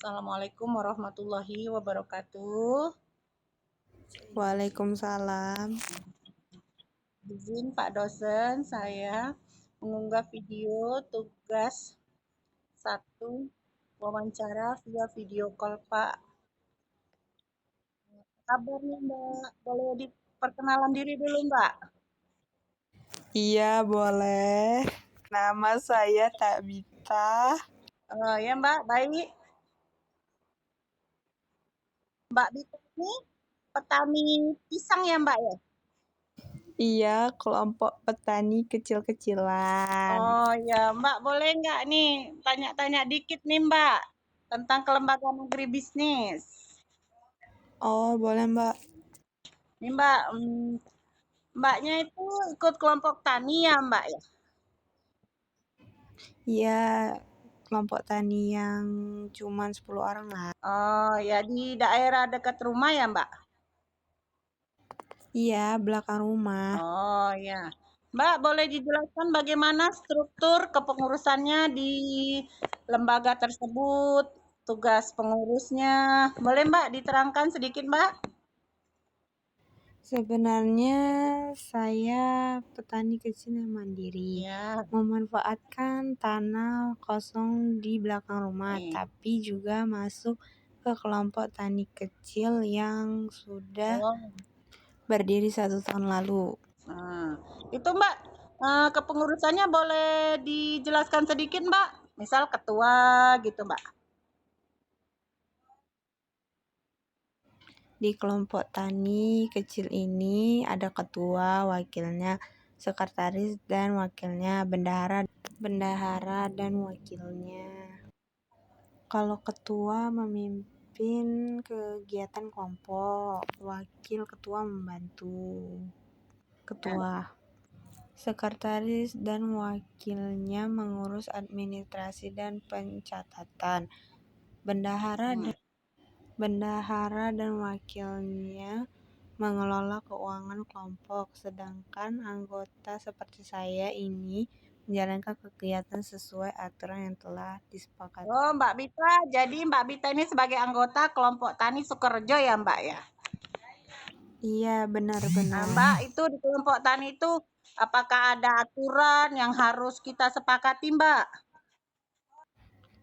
Assalamualaikum warahmatullahi wabarakatuh. Waalaikumsalam. Izin Pak dosen, saya mengunggah video tugas 1 wawancara via video call Pak. Kabar nih Mbak, boleh diperkenalan diri dulu Mbak? Iya, boleh. Nama saya Tabita. Ya Mbak, baik. Mbak Bita ini petani pisang ya Mbak ya? Iya, kelompok petani kecil-kecilan. Oh ya Mbak, boleh nggak nih tanya-tanya dikit nih Mbak tentang kelembagaan agribisnis? Oh, boleh Mbak. Nih Mbak, Mbaknya itu ikut kelompok tani ya Mbak ya? Iya, kelompok tani yang cuman 10 orang lah. Oh ya, di daerah dekat rumah ya Mbak? Iya, belakang rumah. Oh ya. Mbak, boleh dijelaskan bagaimana struktur kepengurusannya di lembaga tersebut, tugas pengurusnya. Boleh Mbak diterangkan sedikit Mbak? Sebenarnya saya petani kecil yang mandiri. Ya. Memanfaatkan tanah kosong di belakang rumah, Nih. tapi juga masuk ke kelompok tani kecil yang sudah Oh. berdiri 1 tahun lalu. Nah, itu Mbak, kepengurusannya boleh dijelaskan sedikit Mbak? Misal ketua gitu Mbak. Di kelompok tani kecil ini ada ketua, wakilnya, sekretaris, dan wakilnya, bendahara dan wakilnya. Kalau ketua memimpin kegiatan kelompok, wakil ketua membantu ketua. Sekretaris dan wakilnya mengurus administrasi dan pencatatan. Bendahara dan wakilnya mengelola keuangan kelompok, sedangkan anggota seperti saya ini menjalankan kegiatan sesuai aturan yang telah disepakati. Oh, Mbak Bita, jadi Mbak Bita ini sebagai anggota kelompok tani Sukorejo ya Mbak ya? Iya, Nah, benar-benar. Mbak, itu di kelompok tani itu apakah ada aturan yang harus kita sepakati Mbak?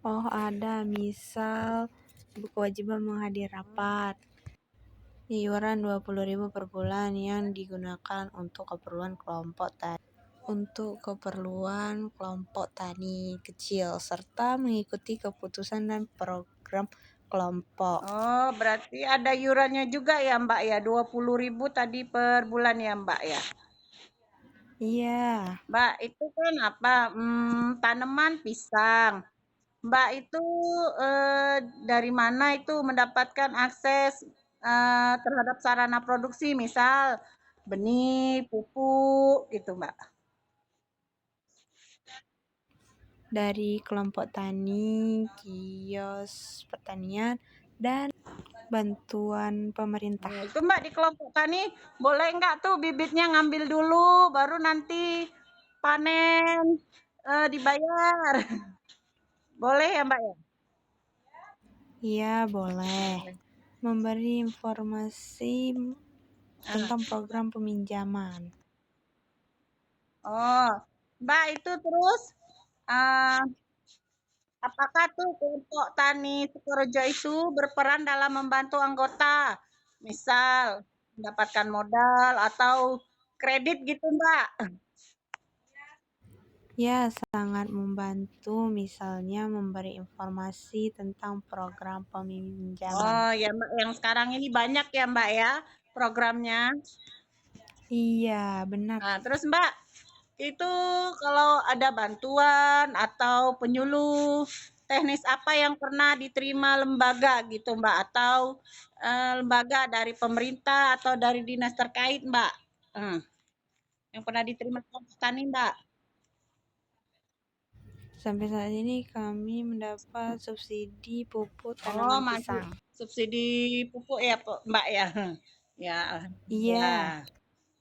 Oh, ada. Misal kewajiban menghadiri rapat. Iuran 20.000 per bulan yang digunakan untuk keperluan kelompok tani kecil serta mengikuti keputusan dan program kelompok. Oh, berarti ada iurannya juga ya Mbak ya, 20.000 tadi per bulan ya Mbak ya? Iya. Mbak, itu kan apa, tanaman pisang. Mbak itu, dari mana itu mendapatkan akses, terhadap sarana produksi, misal benih, pupuk gitu Mbak? Dari kelompok tani, kios pertanian, dan bantuan pemerintah. Nah, itu Mbak di kelompok tani boleh nggak tuh bibitnya ngambil dulu, baru nanti panen, dibayar? Boleh ya Mbak ya? Iya, boleh. Memberi informasi tentang program peminjaman. Oh, Mbak itu terus, eee, apakah tuh kelompok tani Sukorejo itu berperan dalam membantu anggota? Misal mendapatkan modal atau kredit gitu Mbak? Ya, sangat membantu, misalnya memberi informasi tentang program peminjaman. Oh ya Mbak, yang sekarang ini banyak ya Mbak ya programnya? Iya, benar. Nah terus Mbak, itu kalau ada bantuan atau penyuluh teknis apa yang pernah diterima lembaga gitu Mbak? Atau lembaga dari pemerintah atau dari dinas terkait Mbak? Yang pernah diterima kelompok tani Mbak? Sampai saat ini kami mendapat subsidi pupuk Oh, tanaman masih pisang. subsidi pupuk ya Mbak ya? Ya, Iya, alhamdulillah.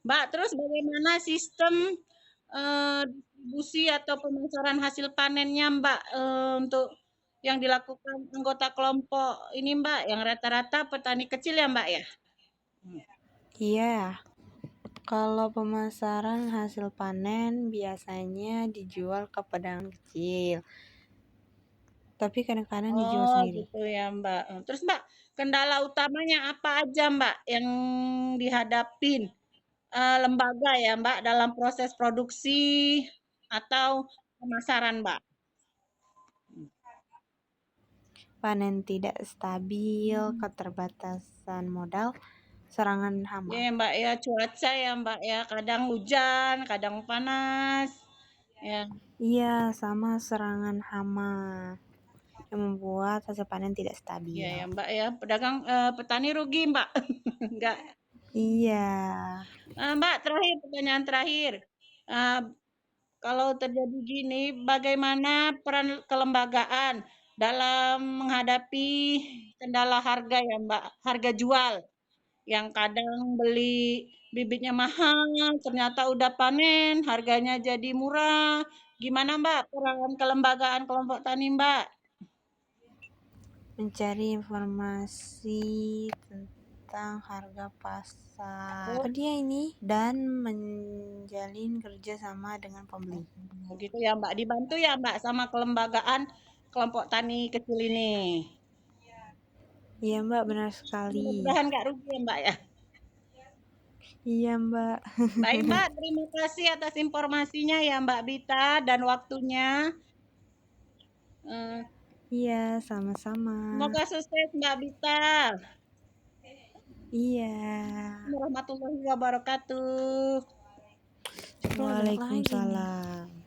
Mbak, terus bagaimana sistem distribusi atau pemasaran hasil panennya Mbak, untuk yang dilakukan anggota kelompok ini, Mbak, yang rata-rata petani kecil ya, Mbak, ya? Iya, kalau pemasaran hasil panen biasanya dijual ke pedagang kecil, tapi kadang-kadang dijual Oh, sendiri. gitu ya, Mbak. Terus, Mbak, kendala utamanya apa aja, Mbak, yang dihadapin, lembaga ya, Mbak, dalam proses produksi atau pemasaran, Mbak? Panen tidak stabil, keterbatasan modal, serangan hama. Ya, Mbak, ya, cuaca ya, Mbak, ya, kadang hujan, kadang panas, ya. Iya, sama serangan hama yang membuat hasil panen tidak Iya stabil. ya, Mbak, ya, petani rugi, Mbak. Enggak. Iya, Mbak, terakhir, pertanyaan terakhir. Eee, Kalau terjadi gini, bagaimana peran kelembagaan dalam menghadapi kendala harga ya, Mbak, harga jual? Yang kadang beli bibitnya mahal, ternyata udah panen, harganya jadi murah. Gimana, Mbak, peran kelembagaan kelompok tani, Mbak? mencari informasi tentang harga pasar. Oh, Dia ini dan menjalin kerjasama dengan pembeli. gitu ya, Mbak. Dibantu ya, Mbak, sama kelembagaan kelompok tani kecil ini. Iya Mbak, benar sekali. Mudah-mudahan nggak rugi ya, Mbak, ya. Iya Mbak. Baik, Mbak, terima kasih atas informasinya ya, Mbak Bita, dan waktunya. Eh, Iya, sama-sama. Semoga sukses, Mbak Bita. Iya. Warahmatullahi wabarakatuh. Waalaikumsalam.